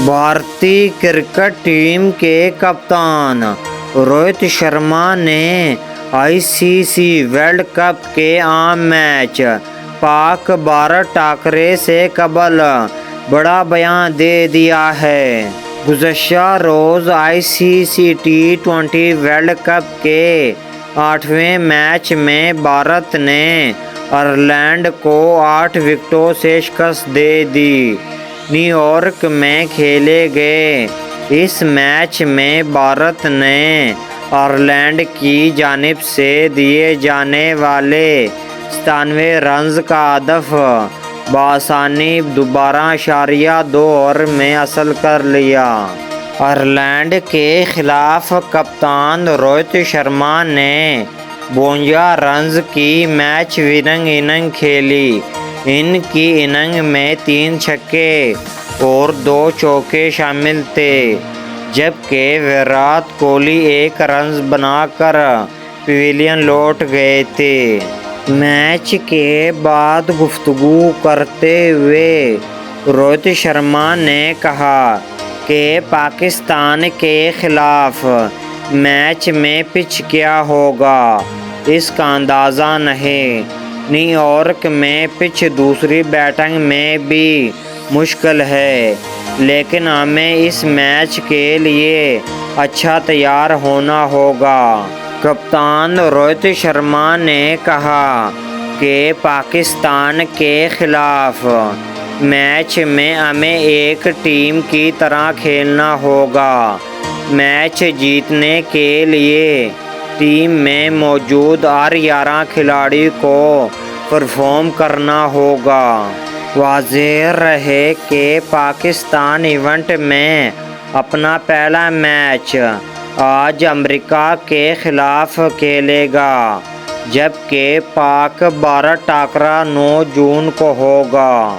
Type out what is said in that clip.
بھارتی cricket team کے کپتان روہت شرما نے آئی سی سی ورلڈ کپ کے عام میچ پاک بھارت ٹاکرے سے قبل بڑا بیان دے دیا ہے۔ گزشتہ روز آئی سی سی T20 ورلڈ کپ کے 8ویں میچ میں بھارت نے آئرلینڈ کو 8 وکٹوں سے شکست دے دی۔ نیو یارک میں کھیلے گئے اس میچ میں بھارت نے آئرلینڈ کی جانب سے دیے جانے والے 97 رنز کا ہدف بآسانی 12.2 اوور میں حاصل کر لیا۔ آئرلینڈ کے خلاف کپتان روہت شرما نے 52 رنز کی میچ وننگ اننگ کھیلی۔ ان کی اننگ میں 3 چھکے اور 2 چوکے شامل تھے، جبکہ ویرات کوہلی 1 رنز بنا کر پویلین لوٹ گئے تھے۔ میچ کے بعد گفتگو کرتے ہوئے روہت شرما نے کہا کہ پاکستان کے خلاف میچ میں پچ کیا ہوگا اس کا اندازہ نہیں۔ نیو یارک میں پچ دوسری بیٹنگ میں بھی مشکل ہے، لیکن ہمیں اس میچ کے لیے اچھا تیار ہونا ہوگا۔ کپتان روہت شرما نے کہا کہ پاکستان کے خلاف میچ میں ہمیں ایک ٹیم کی طرح کھیلنا ہوگا۔ میچ جیتنے کے لیے ٹیم میں موجود ہر 11 کھلاڑی کو پرفارم کرنا ہوگا۔ واضح رہے کہ پاکستان ایونٹ میں اپنا پہلا میچ آج امریکہ کے خلاف کھیلے گا، جبکہ پاک بھارت ٹاکرا 9 جون کو ہوگا۔